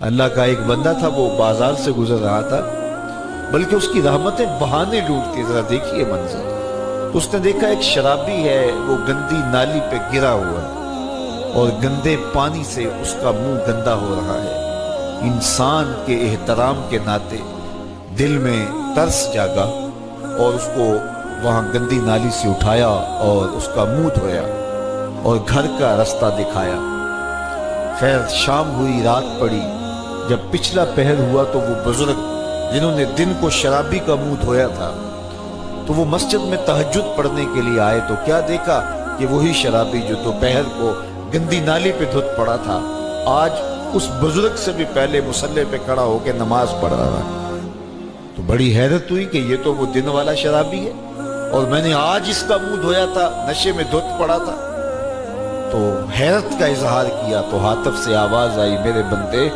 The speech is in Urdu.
اللہ کا ایک بندہ تھا، وہ بازار سے گزر رہا تھا، بلکہ اس کی رحمتیں بہانے ڈھونڈتی، ذرا دیکھیے منظر۔ اس نے دیکھا ایک شرابی ہے، وہ گندی نالی پہ گرا ہوا ہے اور گندے پانی سے اس کا منہ گندا ہو رہا ہے۔ انسان کے احترام کے ناطے دل میں ترس جاگا اور اس کو وہاں گندی نالی سے اٹھایا اور اس کا منہ دھویا اور گھر کا رستہ دکھایا۔ خیر شام ہوئی، رات پڑی، جب پچھلا پہر ہوا تو وہ بزرگ جنہوں نے دن کو شرابی کا منہ دھویا تھا تو وہ مسجد میں تہجد پڑھنے کے لیے آئے تو کیا دیکھا کہ وہی شرابی جو دوپہر کو گندی نالی پہ دھت پڑا تھا آج اس بزرگ سے بھی پہلے مصلی پہ کھڑا ہو کے نماز پڑھ رہا ہے۔ تو بڑی حیرت ہوئی کہ یہ تو وہ دن والا شرابی ہے اور میں نے آج اس کا منہ دھویا تھا، نشے میں دھت پڑا تھا۔ تو حیرت کا اظہار کیا تو ہاتف سے آواز آئی، میرے بندے